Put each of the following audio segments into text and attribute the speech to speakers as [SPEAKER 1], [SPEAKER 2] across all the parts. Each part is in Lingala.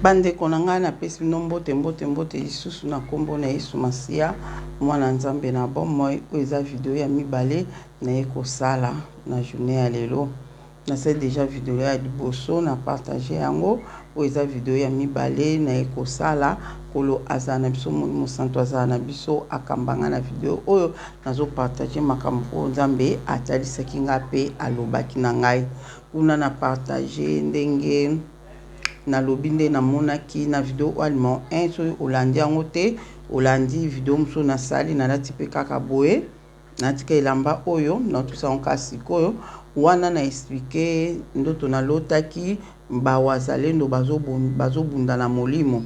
[SPEAKER 1] Bande konanga na pesi mbote lisusu na kombo na Yesu Masia mwana nzambe na bomoi eza video ya mibale na ekosala na journée ya lelo na c'est déjà vidéo ya liboso na partager yango eza video ya mibale na ekosala kolo azana biso mosanto azana biso akambanga na video oyo nazo partager makambo nzambe atalisaki nga pe alobaki na ngai kuna na partager ndenge na lobinde na monaki na video aliment 1 so olandi yango te olandi video mso na sali na lati pe kaka boye na tika elamba oyo na tusa nkasi koyo wana na expliquer ndoto na lotaki ba wazalendo bazobunda na molimo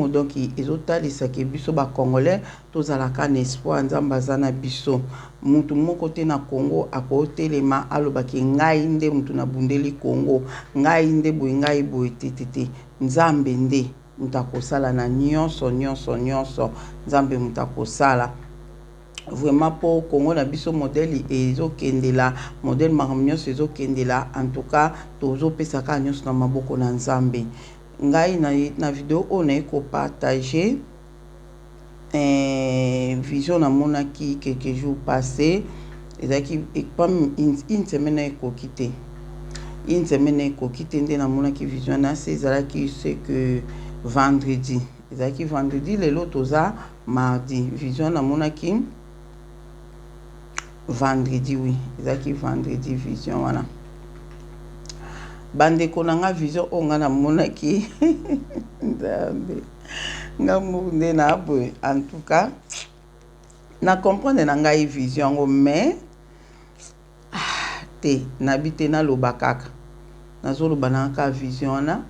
[SPEAKER 1] donc ezotalisa ke biso ba congolais tozalaka na espoir nzamba zana biso mutu moko te na Congo akotelema alobaki ngai nde mutu na bundeli Congo ngai nde boye ngai boye tetete nzambe nde mutakosala na nyonso nzambe mutakosala vraiment pour Congo na biso modèle ezokendela modèle makamnyos ezokendela en tout cas tozo pesaka nyonso na maboko na nzambe ngai na video on a partager vision na monaki quelques jours passés ezaki comme une semaine ekokite nde na monaki vision na ezalaki c'est que vendredi ezalaki vendredi lelo toza mardi vision na monaki vendredi oui ezalaki vendredi vision wana bande konanga vision onga na monaki ndambe ngamunde na boy en tout cas na comprendre na ngai vision ngo mais te nabite na lobakaka nazoloba na ka vision na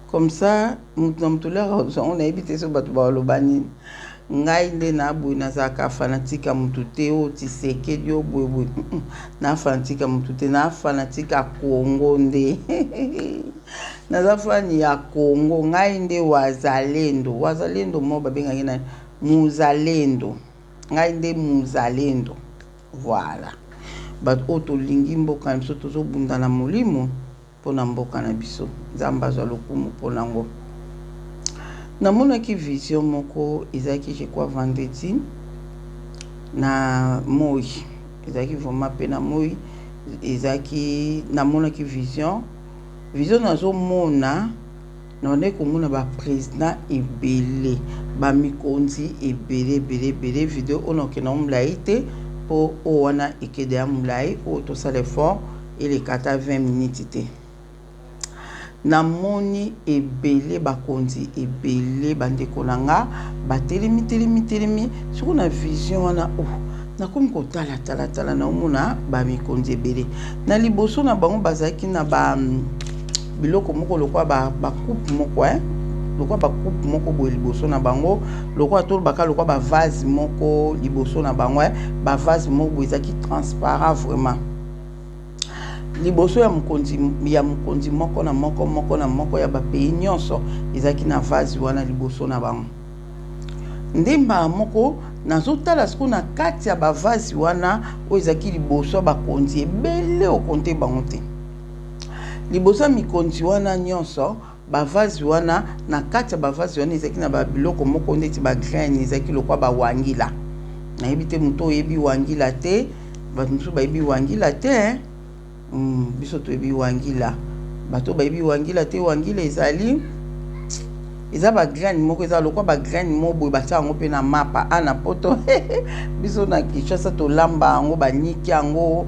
[SPEAKER 1] comme ça mutulera on a évité so batu ba lobani ngai nde na boy nazaka fanatique mutu te o tiseke dio boy na fanatique mutu te na fanatique a Congo nde nazafani ya Congo ngai nde wazalendo mo babenga ngena muzalendo ngai nde muzalendo voilà but oto lingi mboka na biso tozobunda na molimo pona mboka na biso nzamba za lokumu pona ngo na monaki vision moko ezaki je crois vendredi na moi ezaki vraiment pe na moi ezaki na monaki vision nazo mona na ndeko mona ba président ebele ba mikonzi ebele video ono ke na mulayi te po o wana ekede ya mulayi o to sala effort ele kata 20 minutes te na moni ebele bakonzi ebele bandeko nanga batelemi siko na vision wana na komi kotala na omona ba mikonzi ebele na liboso na bango bazaki na ba biloko moko lokwa ba coupe moko lokwa ba coupe moko boye liboso na bango lokwa to baka lokwa ba vase moko liboso na bango ba vase moko ezaki transparent vraiment liboso ya mukonzi moko na moko ya ba pays nyonso ezaki na vase wana liboso na bango ndemba moko nazotala siko na kati ya ba vase wana o ezaki liboso ba konzi ebele o konte bango te liboso mikonzi wana nyonso ba vase wana na kati ya ba vase wana ezaki na ba biloko moko ndeti ba graine ezaki lokwa ba wangila na yebite muto yebi wangila te ba muso ba yebi wangila te biso to yebi wangila bato ba yebi wangila te wangila ezali eza ba graine moko eza lokwa ba graine moko batia yango pe na mapa ana poto biso na Kinshasa to lamba yango ba niki yango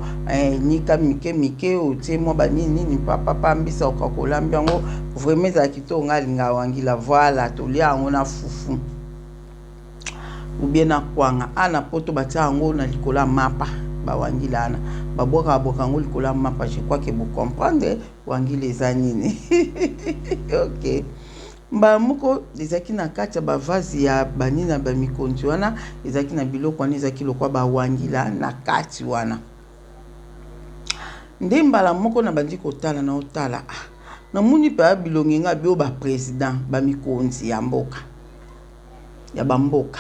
[SPEAKER 1] nika mike otie mo ba nini papa mbisa okakolamba yango vraiment za kito ngalinga wangila voilà to lia yango na fufu ou bien na kwanga ana poto batia yango na likola mapa ba wangila ana baboka yango likola mapa je crois que vous comprendre wangila eza nini OK mba moko ezaki na kati ya ba vase ya banina ba mikonzi wana ezaki na biloko wana ezaki lokwa ba wangila na kati wana ndembala moko na bandi kotala na otala na muni pa bilongenga bio ba président ba mikonzi ya mboka ya bamboka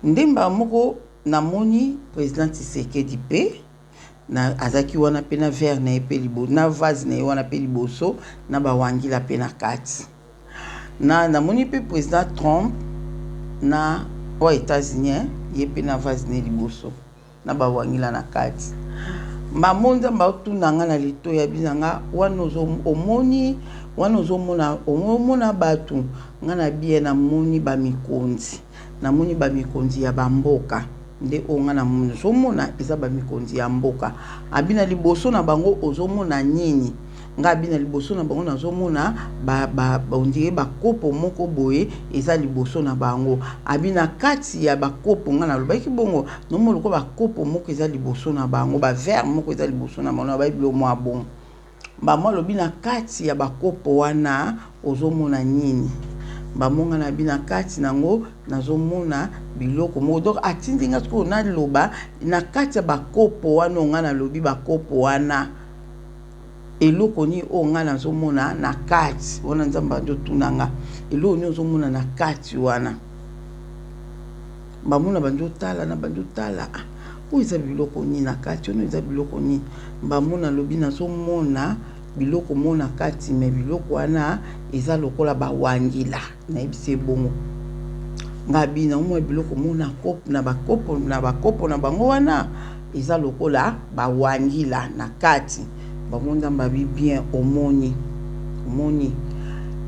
[SPEAKER 1] ndemba moko na moni président Tshisekedi pe na azaki wana pe na verre na pe liboso na vase na wana pe liboso na ba wangila pe na kati na namoni pe président Trump na wa États-Unis ye pe na vase na liboso na ba wangila na kati mamonza mba tunanga na lito ya bizanga wana omoni wana omona batu ngana bien na moni ba mikonzi na moni ba mikonzi ya bamboka nde onga na mona eza ba mikonzi ya mboka abina liboso na bango ozomona nini nga abina liboso na bango nazomona ondire bakopo moko boye eza liboso na bango abina kati ya bakopo nga na lobaki bongo nomo loko bakopo moko eza liboso na bango ba verre moko eza liboso na bango ba bilo mwa bon bamo lobina kati ya bakopo wana ozomona nini bamonga na bina kati nango nazomona biloko moko donc atindi nga siko na loba na kati ya bakopo wana nga na lobi bakopo wana eloko ni o nga nazomona na kati wana nzamba ndo tunanga eloko ni ozomona na kati wana bamona bando tala na bando tala o eza biloko ni na kati ono eza biloko ni bamona lobi nazomona biloko mona kati me biloko wana eza lokola bawangila na ebise bongo ngabi na mwa biloko mona kopo na bakopo na bango wana eza lokola bawangila na kati bamonda mbabi bien omoni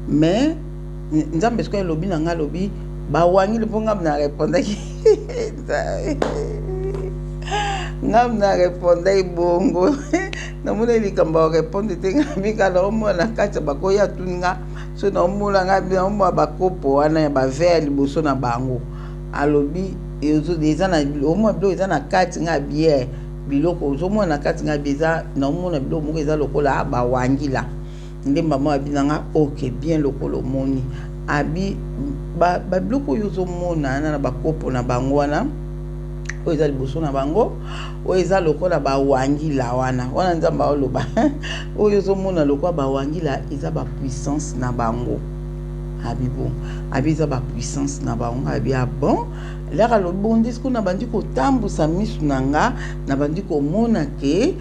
[SPEAKER 1] mais nzambe sko lobi na nga lobi bawangila ponga na répondaki ngam na répondai bongo na mona likamba répondre tenga mika na omona kati bakoya tuninga so na omona ngabi na omwa bakopo wana ya ba verre liboso na bango alobi ezo eza na omwa bilo eza na kati nga bière biloko ozomona na kati nga bieza na omona biloko moko eza lokola bawangila nde mama abinanga ok bien lokolo moni abi ba biloko yozomona na bakopo na bango wana oyo eza liboso na bango oyo eza lokola bawangila wana nzamba oloba oyo ozomona lokola bawangila eza ba puissance na bango abi bon abi eza ba puissance na bango abi bon laka lobondi siko na bandi kotambusa misu nanga na bandi komona ke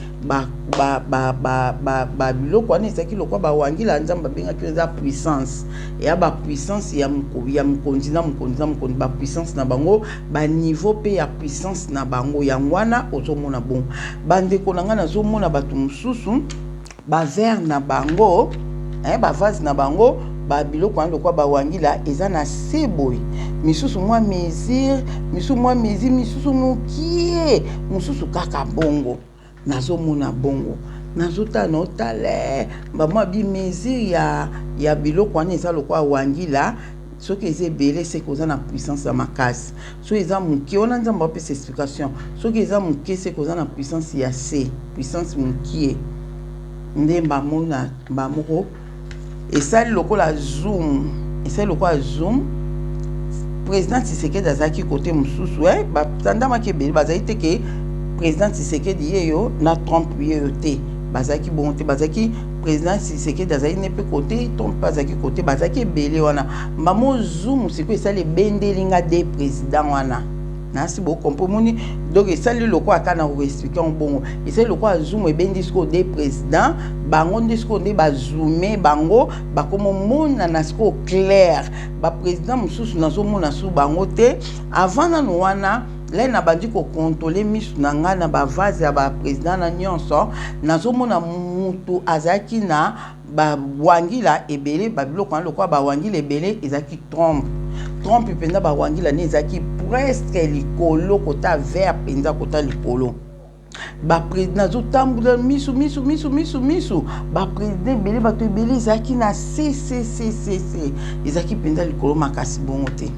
[SPEAKER 1] biloko wana ezaki lokola bawangila nzamba bengaki eza puissance ya ba puissance ya mokonzi na mokonzi ba puissance na bango ba niveau pe ya puissance na bango yango wana ozomona bon bandeko nanga nazomona bato mosusu ba verre na bango ba vase na bango ba biloko wana lokola bawangila eza na seboy misusu mwa mesure misusu mokie mosusu kaka bongo nazomona bongo nazota na otale bamwa bi mesure ya biloko wana eza lokola wangila soki eza ebele se koza na puissance ya makasi soki eza moke wana nzamba opesa explication soki eza moke se koza na puissance ya c puissance mokie nde bamona bamoko esali lokola zoom président Tshisekedi azaki côté mosusu batandamaki ebele bazali te ke président Tshisekedi yeyo na Trump yeyo te bazaki bon te bazaki président Tshisekedi azali ne pe côté Trump azaki côté bazaki ebele wana mbamo zoom siko esali bendelinga de président wana nasi bo comprendre donc esali lokola kana ko expliquer bongo esali lokola zoom ebendi siko de président bango ndisiko nde bazoome bango bakomo mona na siko clair ba président mususu nazomona su bango te avant na wana là na bandi ko contrôler misu na nga na ba vase ya ba président na nyonso nazomona mutu azaki na ba wangila ebele ba biloko na lokola ba wangila ebele ezaki Trump penza ba wangila ne ezaki presque likolo kota vert penza kota likolo ba président zo tambula misu ba président ebele bato ebele ezaki na c ezaki penza likolo makasi bongo te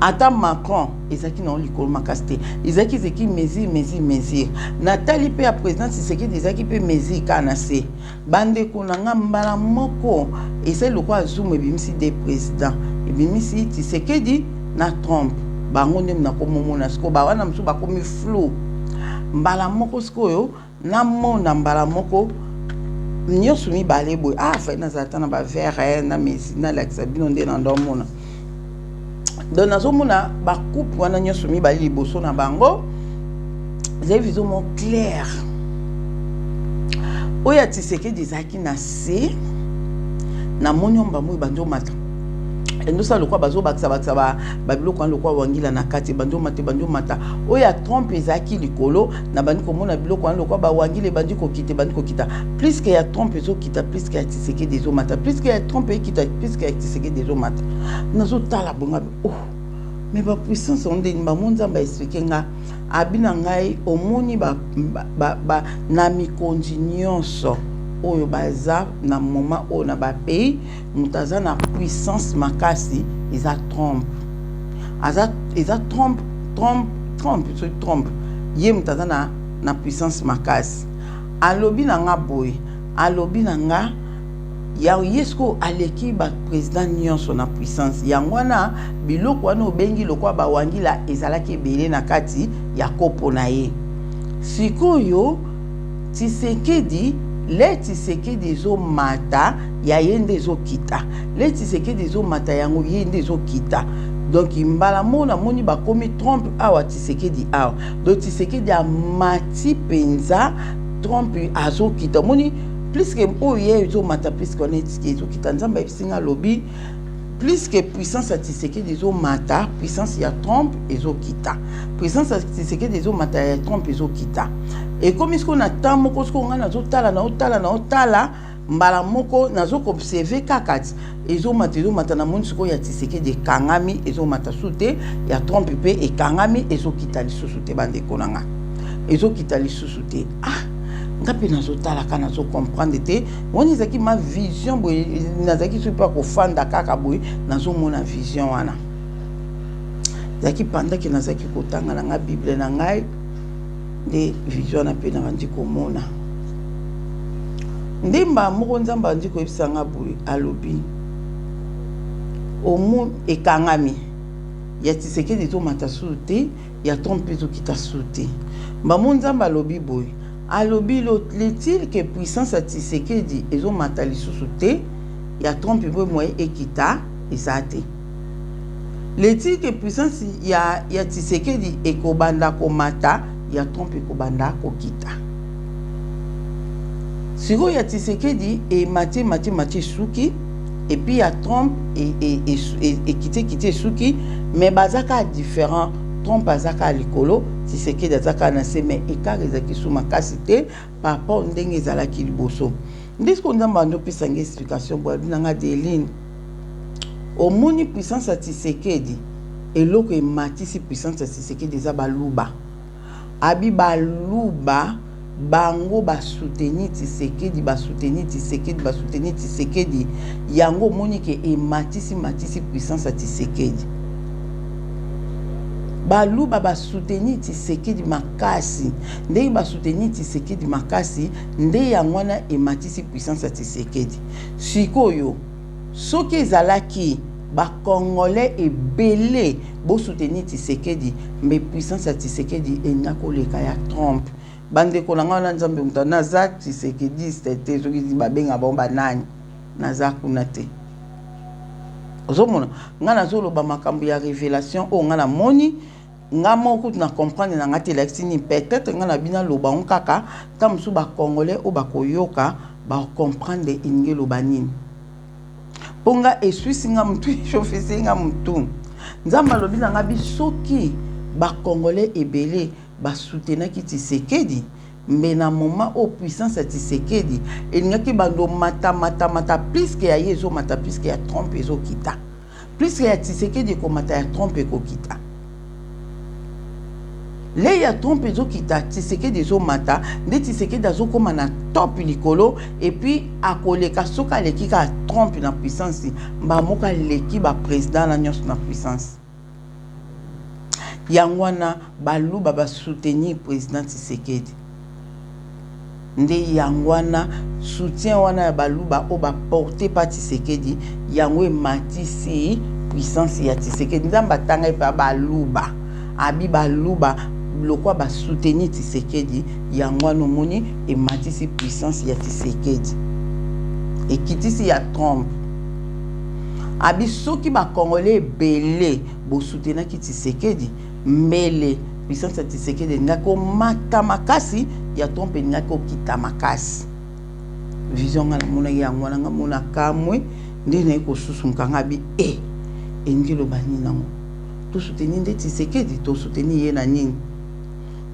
[SPEAKER 1] ata Macron ezaki na likolo makasi te ezaki mesure natali pe ya président Tshisekedi ezaki pe mesure kana se bandeko na nga mbala moko ezali lokola zoom ebimisi de président ebimisi Tshisekedi na Trump bango nde na komomona siko bawana mosusu bakomi flou mbala moko sikoyo namona mbala moko nyonso mibale boye fa nazala na ba verre na mesi na lakisa bino nde na ndomona donc nazomona ba coupe wana nyonso mibale liboso na bango Vous avez vision mon clair. Oya Tshisekedi ezaki na se na monyomba moyi banjo mata. Endo sa lokwa bazo bakisa ba biloko lokwa wangila na kati banjo mata. Oya Trump ezaki likolo na bandi komona biloko lokwa ba wangile bandi ko kita. Plus que ya Trump ezo kita, plus que ya Tshisekedi ezo mata. Plus que ya Trump ekita, plus que ya Tshisekedi ezo mata. Nazo tala bonga oh. Mais ba puissance onde ba monza ba expliquer nga abina ngai omoni ba na mikonzi nyonso oyo baza na moment oyo na ba pays mutaza na puissance makasi eza Trump Trump ye mutaza na puissance makasi alobi na nga boy alobi na nga ya yesko aleki ba président nyonso na puissance yangwana biloko wana obengi lokwa ba wangila ezalaki ebele na kati ya kopo na ye sikoyo Tshisekedi ezo mata ya yende ezo kita le Tshisekedi ezo mata yango yende ezo kita donc mbala mona moni ba komi Trump awa Tshisekedi awa donc Tshisekedi a mati penza Trump azo kita moni plus que oye ezo mata plus que on est ezo kita nzamba esinga lobby plus que puissance à Tshisekedi ezo mata puissance ya Trump ezo kita puissance à Tshisekedi ezo mata ya Trump ezo kita et comme est-ce qu'on attend moko ce qu'on a na otala mbala moko nazo observer kakati ezo mata na moni siko ya Tshisekedi kangami ezo mata sute ya Trump pe e kangami ezo kita lisusu te bande konanga ezo kita lisusu te ngapi nazo tala kana nazo comprendre te woni zaki ma vision boy nazaki so pas ko fanda kaka boy nazo mona vision wana zaki panda ki nazaki kotanga na nga Bible na ngai de vision na pe na bandi komona ndimba moko nzamba bandi ko ebisanga boy alobi omu ekangami ya Tshisekedi to mata sute ya Trump to kita sute ba monzamba alobi boy alobi l'est-il que puissance à Tshisekedi ezo mata lisusu te ya Trump boy moye ekita ezate l'est-il que puissance ya Tshisekedi ekobanda komata ya Trump ekobanda kokita siko ya Tshisekedi e mati suki et puis ya Trump et kite suki mais bazaka différent Trump azaka likolo Tshisekedi azaka na se mais écart ezaki suma kasite par rapport ndenge ezalaki liboso ndisiko ndamba ndo pesa nge explication bo binanga Deline omoni puissance à Tshisekedi eloko ematisi puissance à Tshisekedi eza baluba abi baluba bango basoutenir Tshisekedi yango moni ke ematisi puissance à Tshisekedi baluba basoutenir Tshisekedi makasi ndenge basoutenir Tshisekedi makasi nde yangwana ematisi puissance à Tshisekedi sikoyo soki ezalaki ba congolais ebele bo soutenir Tshisekedi mais puissance à Tshisekedi enako leka ya Trump bande kolanga na nzambe mutana za Tshisekedi c'était soki babenga bomba nani naza kuna te ozomona ngana zolo ba makambo ya révélation o ngana moni ngamo ko na comprendre na ngati laxini peut-être ngana bina loba onkaka tamsu ba congolais o ba koyoka ba comprendre ingelo banini ponga eswisinga mutu chauffesinga mutu nzamba lobina ngabi soki ba congolais ebele ba soutenaki Tshisekedi mais na moment au puissance à Tshisekedi elingaki bando mata plus que ya yezo mata plus que ya Trump ezo kita plus que ya Tshisekedi ko mata ya Trump eko kita le ya Trump ezo kita Tshisekedi ezo mata nde Tshisekedi azo koma na top likolo et puis akoleka soka leki ka Trump na puissance ba moka leki ba président na nyonso na puissance yangwana baluba ba soutenir président Tshisekedi nde yangwana soutien wana ya baluba o ba porter pa Tshisekedi yango ematisi puissance ya Tshisekedi nzamba tanga pa baluba abi baluba lokwa ba soutenir Tshisekedi yangwana moni ematisi puissance ya Tshisekedi ekitisi ya Trump abi soki ba congolais belé bo soutenir Tshisekedi mbele puissance ya Tshisekedi ngako mata makasi ya trompe ngako kita makasi vision ngana mona yango nga mona kamwe ndene ko susunkanga bi endilo bani nango to soutenir nde Tshisekedi to soutenir ye na nini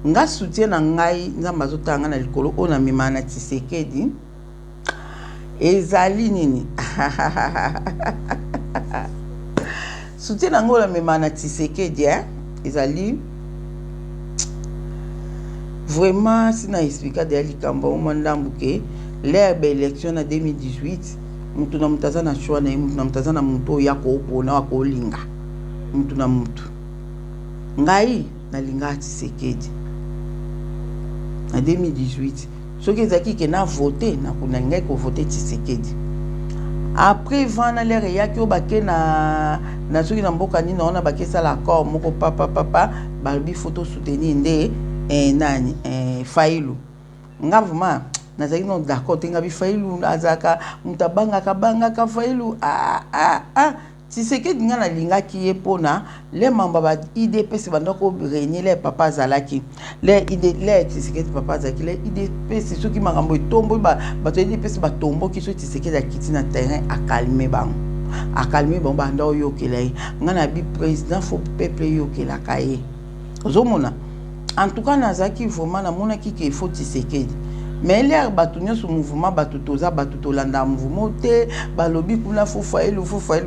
[SPEAKER 1] nga soutien na ngai nzamba azotanga na likolo ona mimana Tshisekedi ezali nini soutien na ngola mimana Tshisekedi ezali vraiment sina expliquer de likambo au mandambuke l'herbe élection na 2018 mutu na mutaza na choix na mutu na mutaza na mutu ya ko pona wa ko linga mutu na mutu ngai na linga Tshisekedi en 2018 soki ezaki ke na voter na kuna ngai ko voter Tshisekedi après vana lere yaki obake na soki na mboka nini ona bakesa l'accord moko papa balbi photo soutenir nde nani Fayulu nga vraiment nazaki non d'accord tenga bi Fayulu azaka mutabanga kabanga Fayulu Tshisekedi nga na lingaki ye pona le mamba ba IDPS bandako réunir les papa zalaki les Tshisekedi papa zalaki les IDPS soki makambo etombo ba to IDPS ba tombo ki so Tshisekedi akiti na terrain a calmer banda oyo kelai nga na bi président faut peuple yo kelaka ye ozomona en tout cas nazaki vraiment na mona ki ke faut Tshisekedi mais l'air batu nyonso mouvement batu toza batu tolanda mouvement te balobi kuna fo Fayulu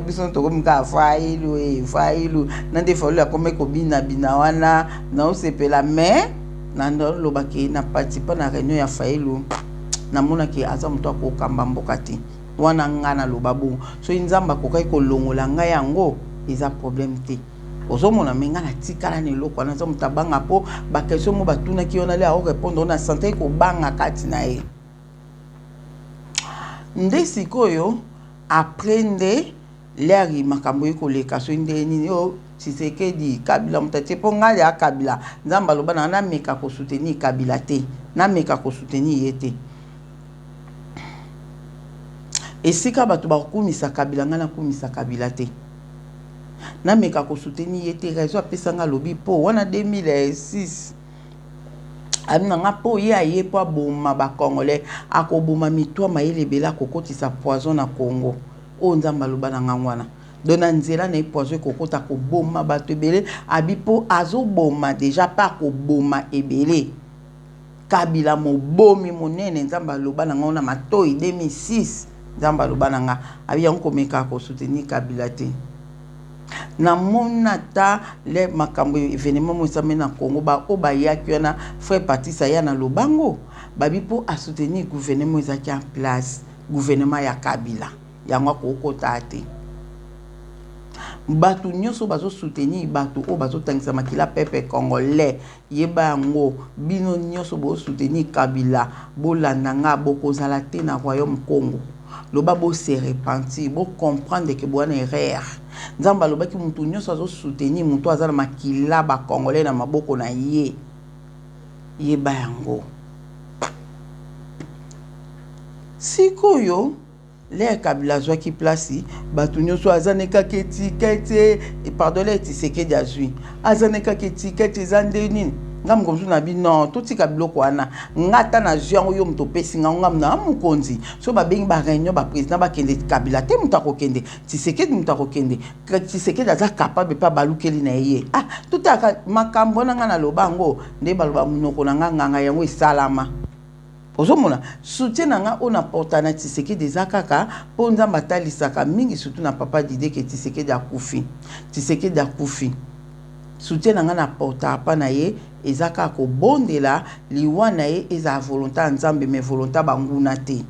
[SPEAKER 1] biso to komika Fayulu nande Fayulu akome ko bina wana na osepela mais nando lobaki na participer na réunion ya Fayulu na mona ki aza muto akokamba mboka te wana ngana lobabo so nzamba kokai ko longola nga yango eza problème te ozomona menga na tikala ne loko na zomu tabanga po ba question mo batuna ki ona le a répondre na santé ko banga kati na ye nde sikoyo aprende leri makambo yiko leka so nde nini o Tshisekedi Kabila mutati po nga ya Kabila nzamba loba na meka ko soutenir Kabila te na meka ko soutenir yete esika batu ba kumisa Kabila nga na kumisa Kabila te na meka ko soutenir yete raison apesanga lobi po wana 2006 amina nga po ye po boma ba congolais akoboma mitwa mayele bela kokotisa poison na Congo o nzamba loba na ngwana dona nzela na poison kokota ko boma bato ebele abipo azoboma déjà pas ko boma ebele Kabila mobomi monene nzamba loba na ngona matoi 2006 nzamba loba na nga abi yango meka ko soutenir Kabila te na monata le makambo événement mosamé na Congo ba yaki na frère Patisa ya na lobango babi po a soutenir gouvernement ezaki en place gouvernement ya Kabila yango ko tate batu nyonso bazo soutenir batu o bazo tangisa makila pepe congolais yeba yango bino nyonso bo soutenir Kabila bolanda nga bokozala te na royaume Congo loba bo se repentir bo comprendre que bo na erreur nzamba loba ki mutu nyonso azo soutenir mutu azala makila ba congolais na maboko na ye yeba yango sikoyo le Kabila zwaki place batu nyonso azaneka ketikete pardon le Tshisekedi azwi azaneka ketikete zandenini ngam komsu na bi non to tika biloko wana ngata na zwango yo mto pesi ngam na mukonzi so ba bengi ba réunion ba président ba kende Kabila te muta ko kende Tshisekedi muta ko kende Tshisekedi aza capable pa balukeli na ye tout aka makambo na ngana lobango nde baloba munoko na nganga yango esalama ozomona soutien nanga ona porta na Tshisekedi zakaka po nzamba talisaka mingi surtout na papa d'idée que Tshisekedi akufi soutien nanga na porta pa na ye ezaka ko bondela liwana ye eza volonté nzambe mais volonté banguna te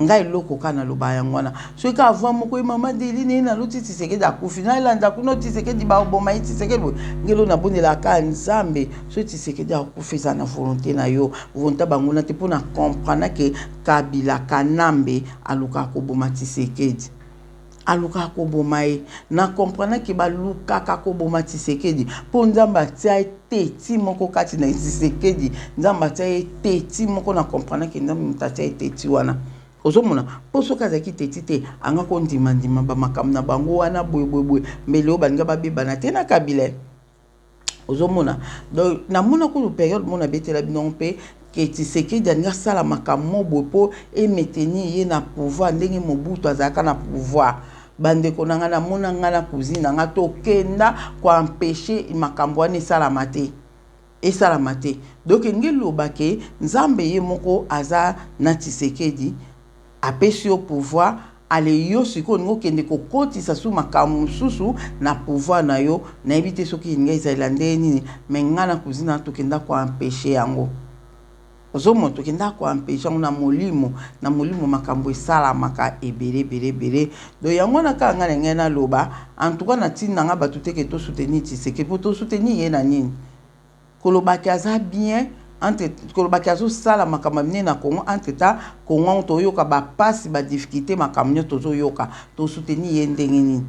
[SPEAKER 1] ngai loko kana loba yangwana so ka avant moko mama Deline na loti Tshisekedi akufi na landa kuno Tshisekedi ba boma Tshisekedi ngelo na bondela ka nzambe so Tshisekedi akufi za na volonté na yo volonté banguna te pona comprendre que Kabila kanambe aluka ko boma Tshisekedi aluka ko boma na comprendre que baluka ko boma Tshisekedi po nzamba tia teti moko kati na Tshisekedi nzamba tia teti moko na comprendre que nzamba mutatia teti wana ozomona poso kazaki teti te anga ko ndima ba makamna bango wana boy mbele o baninga babeba na te na Kabila ozomona donc na mona ko période mona betela binon pe que Tshisekedi anga sala makambo bopo et maintenir ye na pouvoir ndenge Mobutu azaka na pouvoir bande konanga na mona ngana cousine nga to kenda ko empêcher makambo ane sala mate et sala mate donc ngelo bake nzambe ye moko aza na Tshisekedi apesi au pouvoir ale yo siko ngo kende ko kotisa su makambo susu na pouvoir na yo na ebite soki nga izalande nini mais ngana cousine to kenda ko empêcher yango ozomo to kenda ko empêcher na molimo makambo esala maka ebele do yango na ka ngana ngena loba en tout cas na tinda nga batute ke to soutenir Tshisekedi pour to soutenir ye na nini kolobaki aza bien entre kolobaki azo sala makambo mine na Congo entre temps Congo to yoka ba passe ba difficulté makambo to yoka to soutenir ye ndenge nini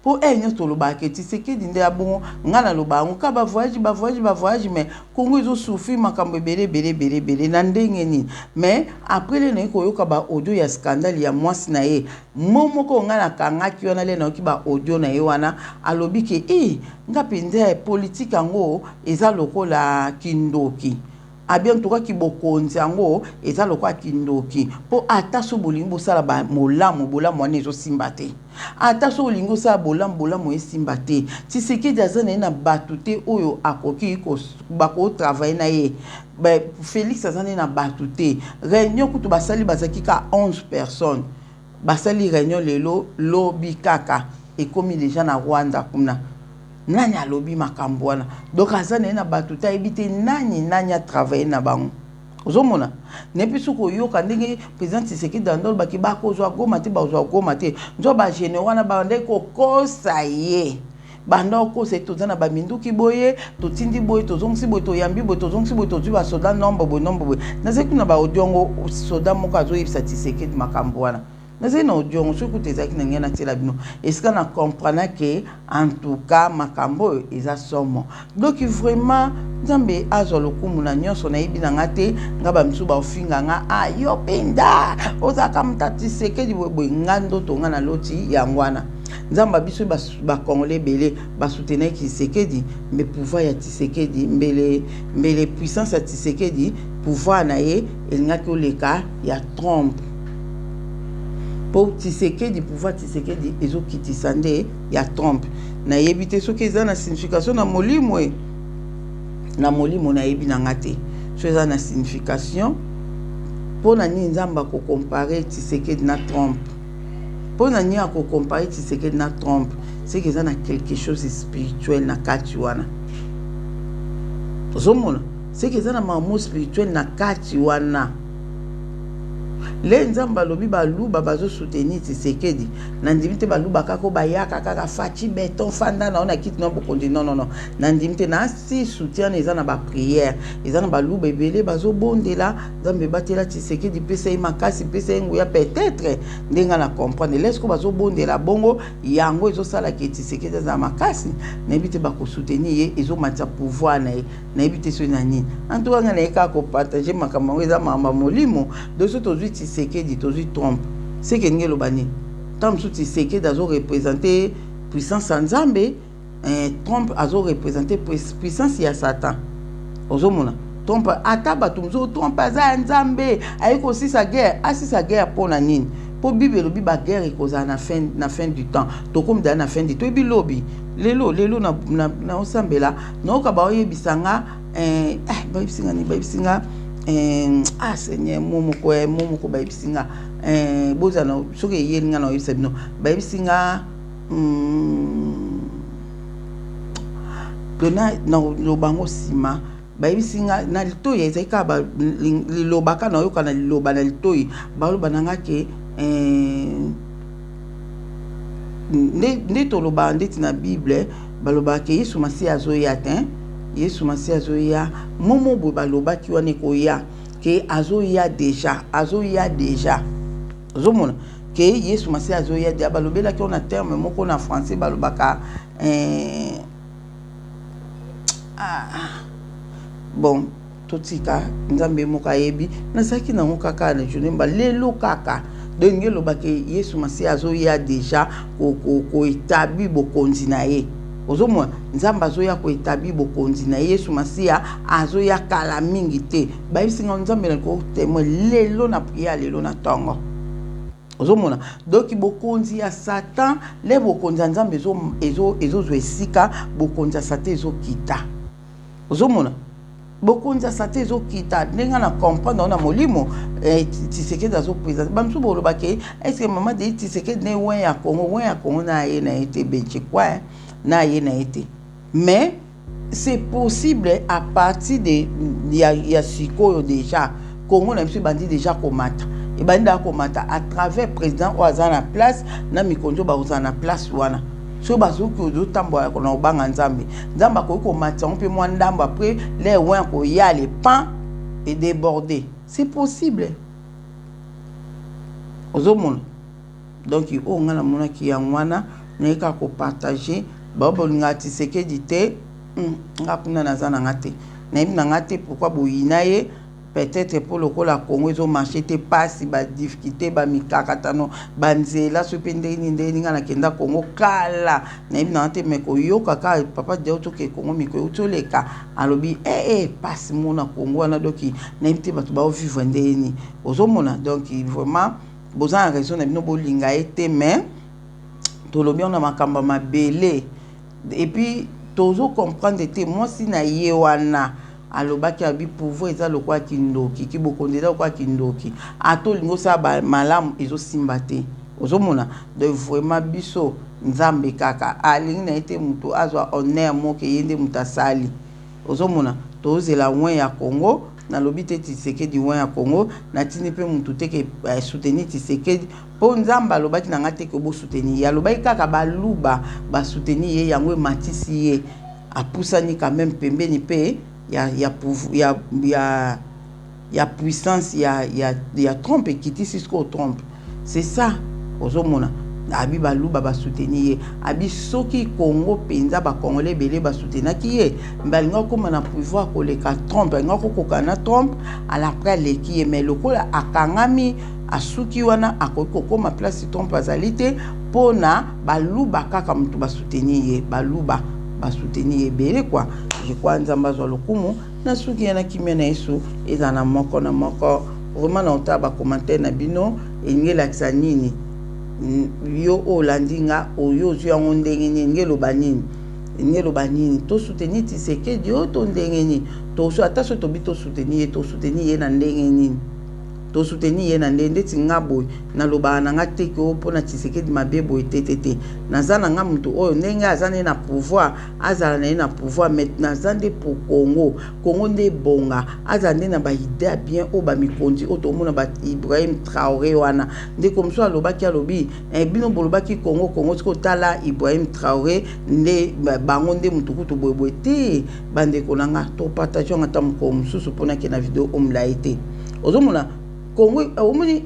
[SPEAKER 1] po enyo to lobaki Tshisekedi nde abongo ngana loba ngoka ba voyage mais Congo izo souffrir makambo ebele na ndenge nini mais après le nako yoka ba audio ya scandale ya mwasi na ye momo ko ngana kangaki wana le na ki ba audio na ye wana alobi ke nga pende politique yango eza lokola kindoki abien to ka ki bokonzi yango eza lokola kindoki po ata so bolingo sala ba molamu wana ezo simbate ata so bolingo sala bolamu esimbate Tshisekedi azana na batute oyo akoki ko bako travailler na ye ba Félix azana na batute réunion kutu basali bazaki ka 11 personnes basali réunion lelo lobi kaka ekomi déjà na Rwanda kuna nani alobi makambo wana donc azana na batute ebite nani a travailler na bango ozomona nepisu ko yoka ndenge président Tshisekedi dandol baki ba ko zo goma te ba zo goma te nzo ba général wana ba ndeko ko kosa ye banda ko se to zana ba minduki boye to tindi boye to zongsi boye to yambi boye to zongsi boye to zuba soda nombre boye na se kuna ba odiongo soda moko azo yebisa Tshisekedi makambo wana na se na odiongo so ko tezaki na ngena tela bino est-ce qu'on a comprendre que en tout cas makambo eza somo donc vraiment nzambe azolo kumuna nyonso na yibi na ngate ngaba msuba ofinga nga yo penda ozaka mta Tshisekedi boye ngando to ngana loti yangwana nzamba biso ba congolais belé ba soutenir Tshisekedi mais pouvoir ya Tshisekedi mbele puissance ya Tshisekedi pouvoir na ye elingaki oleka ya trompe pour Tshisekedi pouvoir Tshisekedi ezo kitisa nde ya trompe na yebite soki eza na signification na molimo na yebi na ngate so eza na signification pona ni nzamba ko comparer Tshisekedi na trompe pona ni ko comparer Tshisekedi na trompe c'est que ça na quelque chose de spirituel na kati wana ozomona c'est que ça na mamo spirituel na kati wana le nzamba lobi baluba bazo soutenir Tshisekedi na ndimite baluba kako bayaka kaka fachi beton fanda na ona kiti no bokondi non na ndimite na si soutien eza na ba prière eza na baluba ebele bazo bondela nzambe batela Tshisekedi pesa makasi pesa nguya peut-être ndenga na comprendre lesko bazo bondela bongo yango ezo sala ke Tshisekedi za makasi na ebite bako soutenir ye ezo matia pouvoir na ebite so na nini en tout cas na eka ko partager makambo eza mama molimo de ce to Tshisekedi tozi trompe c'est que ngelo bani tant que Tshisekedi azo représenter puissance nzambe trompe azo représenter puissance ya Satan ozomona trompe ataba tumzo trompe za nzambe ayiko sisa guerre pona nini po bible lobi ba guerre koza na fin du temps to comme dans na fin du temps bilobi lelo na osambela no ka ba oyebisanga bayibisinga Seigneur momo ko bayibisinga bozana soki yelinga na oyebisa bino bayibisinga dona na bango sima bayibisinga na litoyi ezaka ba lilobaka na yoka na liloba na litoyi baloba nanga ke nde toloba ndeti na bible baloba ke Yesu Masiya azoya te Yesu Masiya azoya momo bo baloba ki wane koya ke azoya déjà zomona ke Yesu Masiya azoya dia balobela ki on a terme moko na français balobaka bon totika nzambe moka yebi nasaki na kaka na journée ba lelo kaka dengelo ba ke Yesu Masiya azoya déjà ko établi bokonzi na ye ozomwa nzamba azoya ko établir bokonzi na Yesu Masia azoya kala mingi te bayisinga nzambe na ko témoin lelo na prière lelo na tongo ozomona donc bokonzi ya Satan le bokonzi nzambe ezo esika bokonzi ya Satan ezo kita ozomona bokonzi ya Satan ezo kita ndenga na comprendre na molimo Tshisekedi azo présenter bamsu boloba ke est-ce que maman de Tshisekedi ne wen ya Congo na ye na été benche quoi na ye na été mais c'est possible à partir de ya sikoyo déjà Congo na biso bandi déjà komata et bandi komata à travers président Ouazana place na mikonjo ba Ouazana place wana so bazuki ozotambola kona obanga nzambe nzamba ko komata on peut moi ndamba après les ouin ko ya les pain et déborder c'est possible ozomona donc o ngana mona ki yangwana na ka ko partager babo ngati Tshisekedi te ngakuna nazana ngate na yimna ngate pourquoi boyina ye peut-être pour le la Congo ils ont marché te passe ba difficulté ba mikakatano banzela supende ni ngana kenda Congo kala na yimna ngate meko yo kaka papa de auto ke Congo miko utoleka alobi passe mona Congo na doki na yimte batu ba vivre ndeni ozomona donc vraiment boza raison na bino bolinga ete mais tolobi on a makamba mabele et puis tozo comprendre te moi si na yewana alobaki abi pouvoir eza lokwa kindoki ki bokonde lokwa kindoki ato lingo sa ba malamu ezo simba te ozomona de vraiment biso nzambe kaka alingi na ete mutu azwa honneur moke yende mutasali ozomona tozela loin ya Congo na lobi te Tshisekedi loin ya Congo na tini pe mutu te ke soutenir Tshisekedi po nzamba alobaki na ngate ke bo soutenir ya lobaki kaka baluba ba soutenir ye yango matisi ye apusani quand même pembeni pe ya puissance ya trompe kiti sisko trompe c'est ça ozomona abi baluba ba soutenir abi soki Congo penza ba congolais belé ba soutenir ki ye balinga koma na pouvoir ko leka trompe ngako kokana trompe à l'après leki mais lokola akangami asuki wana akoko koma place trompe azalité pona baluba kaka mutu ba soutenir ye baluba ba soutenir belé quoi je crois nzamba zo lokumu na suki yana kimia na Yesu ezana moko na moko vraiment na otaba commentaire na bino engela ksanini yo olandinga oyo zyango ndenge ngelo banini to soutenir Tshisekedi yo to ndenge ni to so ata so to bito soutenir ye na ndenge nini to soutenir ye na ndenge tingabo na loba na ngate ko pona Tshisekedi mabebo etete nazana nga mtu oyo ndenge azane na pouvoir azala na pouvoir maintenant zande pour Congo nde bonga azande na ba idée bien o ba mikondi o to mona ba Ibrahim Traoré wana nde comme ça lobaki alobi bino bolobaki Congo siko tala Ibrahim Traoré nde bango nde mutu kutu boyeboy te bande kolanga to partage ngata mko mususu pona ke na vidéo omla été ozomona Congo omoni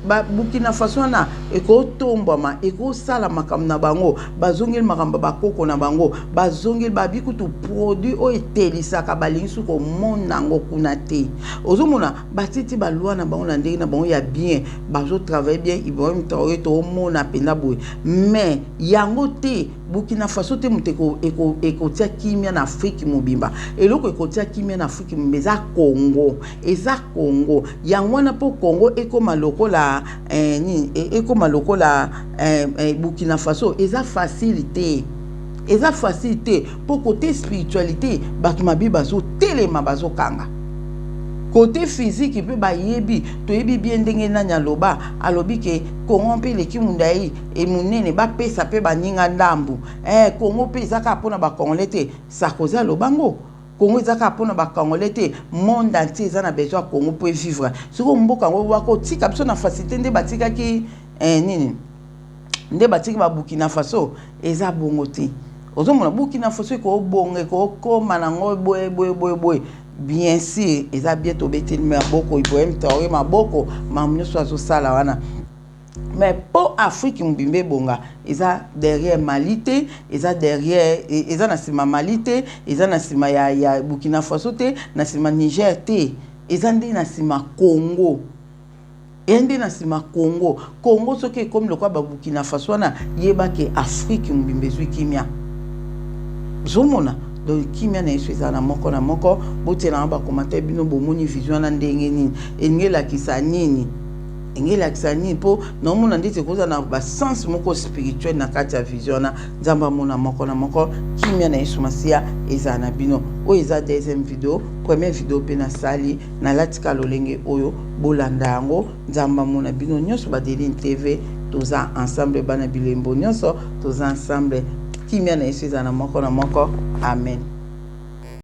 [SPEAKER 1] ba Burkina Faso na eko tombama eko sala makam na bango bazongel makamba bakoko na bango bazongel babikutu produit o etelisaka balingi ko monango kuna te ozomona batiti balwa na bango na ndenge na bango ya bien bazo travailler bien Ibrahim Traoré to mona pena boy mais yango te Burkina Faso te muteko eko tia kimia na Afrique mobimba eloko eko tia kimia na Afrique mbeza Congo eza Congo yango na po Congo eko maloko la Burkina Faso eza facilité pour côté spiritualité batumabi bazo telema bazo kanga côté physique pe ba yebi to yebi bien ndenge na nyaloba alobi ke Congo pe leki mundai e munene ba pesa pe baninga ndambu Congo pe zaka pona ba congolais te Sarkozy lobango Congo ezaka pona ba congolais te monde entier ezana besoin Congo pour vivre siko mboka ngo wako tika biso na facilité nde batika ki nini nde batika ba Burkina Faso eza bongo te ozomona Burkina Faso ko bonge ko koma na ngo boy bien sûr eza bientôt betel me boko Ibrahim Traoré maboko mamnyoso azo sala wana mais pour Afrique mbimbe bonga eza derrière Malité eza derrière eza na sima Malité eza na sima ya Burkina Faso te na sima Niger te eza ndi na sima Congo ende na sima Congo soki comme le quoi ba Burkina Faso na yeba ke Afrique mbimbe zwi kimia zomona donc kimia na yesu eza na moko na moko botela na bakomata bino bomoni vision na ndenge nini engelakisa nini po naomona ndeti koza na basens moko spirituel na kati ya vision na nzamba mona moko na moko kimia na yesu masia eza na bino oyo eza deuxième vidéo première vidéo pe na sali na latika lolenge oyo bolanda yango nzamba mona bino nyonso Badeline TV toza ensemble bana bilembo nyonso toza ensemble kimia na yesu eza na moko amen.